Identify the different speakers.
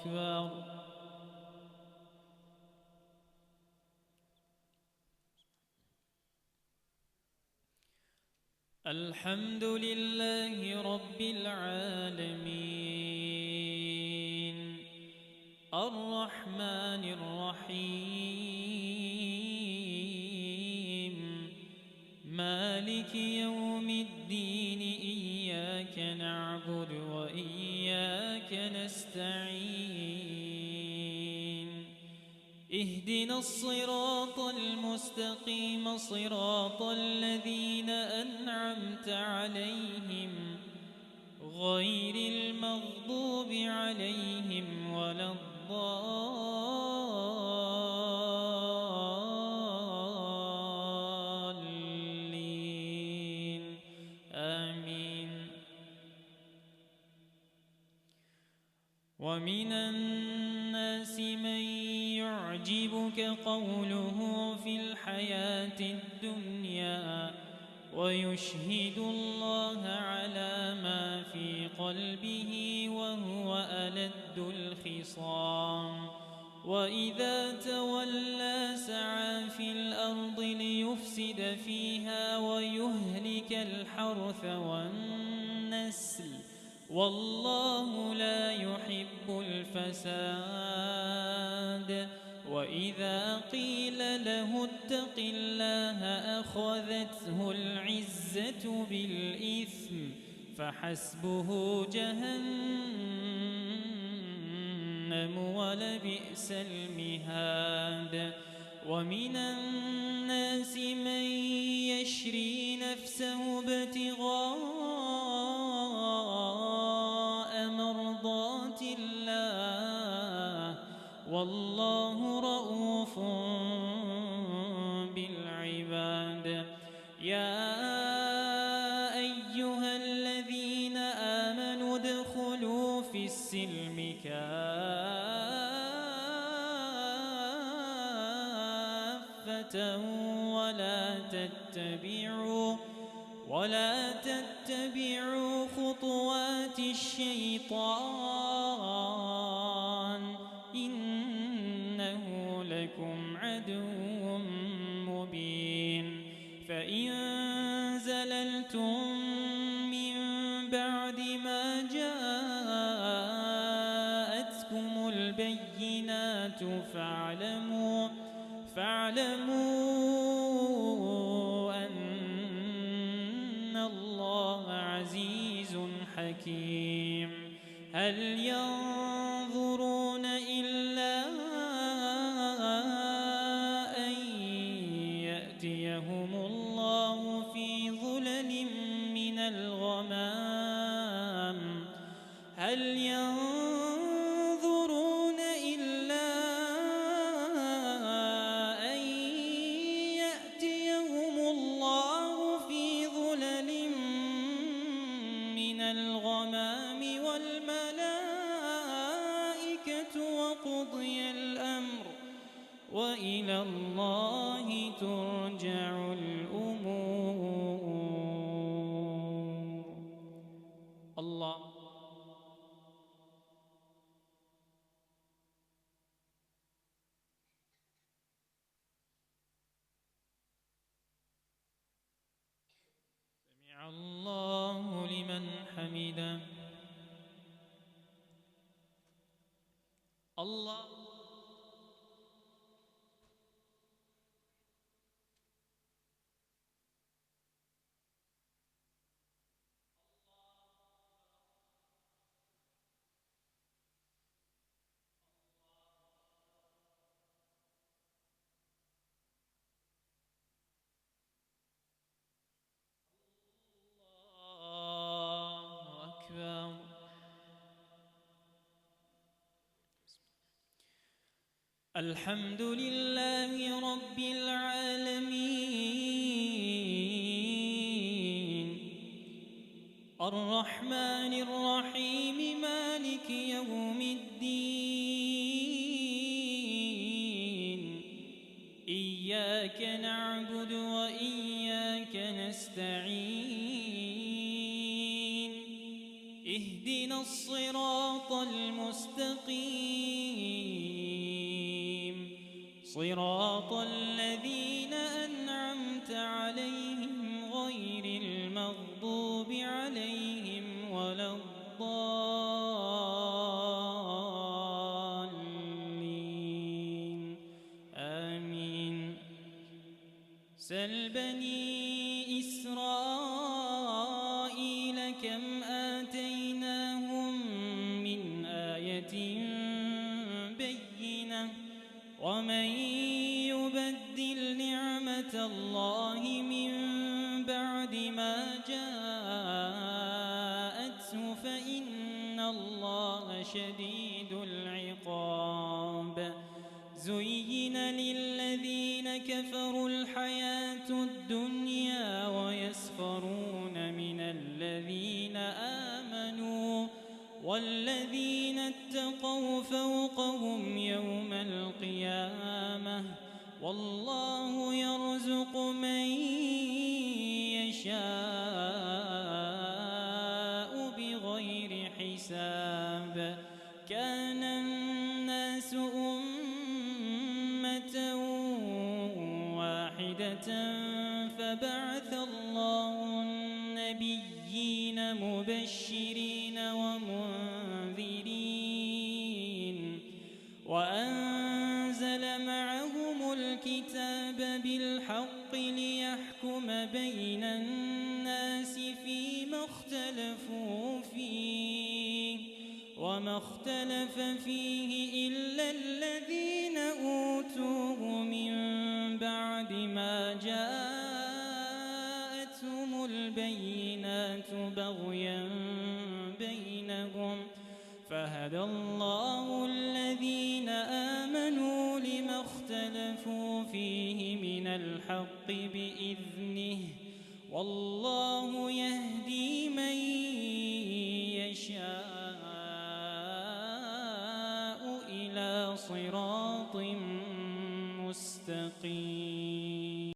Speaker 1: أكبر. الحمد لله رب العالمين الرحمن الرحيم مالك يوم الدين إياك نعبد وإياك نستعين اهدنا الصراط المستقيم صراط الذين أنعمت عليهم غير المغضوب عليهم ولا الضالين آمين. ومن الناس من يعجبك قوله في الحياة الدنيا ويشهد الله على ما في قلبه وهو ألد الخصام وإذا تولى سعى في الأرض ليفسد فيها ويهلك الحرث والنسل والله لا يحب الفساد. وإذا قيل له اتق الله أخذته العزة بالإثم فحسبه جهنم ولبئس المهاد. ومن الناس من يشري نفسه ابتغاء مرضات الله والله رؤوف بالعباد. يا أيها الذين آمنوا ادخلوا في السلم كافة ولا تتبعوا خطوات الشيطان إنه لكم عدو مبين. فإن زللتم من بعد ما جاءتكم البينات فاعلموا أن الله عزيز حكيم. هل ينظرون إلا أن يأتيهم الله في ظلل من الغمام هل ينظرون إلا أن يأتيهم الله في ظلل من الغمام والملائكة وقضي الأمر وإلى الله ترجع الأمور. الله سمع الله لمن حمده. الله أكبر. الحمد لله رب العالمين الرحمن الرحيم مالك يوم الدين إياك نعبد وإياك نستعين اهدنا الصراط المستقيم صراط الذين أنعمت عليهم غير المغضوب عليهم ولا الضالين آمين. سل بني إسرائيل كم آتيناهم من آية بينة ومن يبدل نعمة الله من بعد ما جاءته فإن الله شديد العقاب. زين للذين كفروا الحياة الدنيا ويسخرون من الذين آمنوا والذين اتقوا فوقهم يوم القيامة والله يرزق من يشاء بغير حساب. كان الناس أمة واحدة فبعث الله النبيين مبشرين ومنذرين وأنزل معهم الكتاب بالحق ليحكم بين الناس فيما اختلفوا فيه وما اختلف فيه إلا الذين أوتوه من بعد ما جاءتهم البينات بغيا بينهم فهدى الله الذين آمنوا لما اختلفوا فيه من الحق بإذنه والله يهدي من يشاء إلى صراط مستقيم.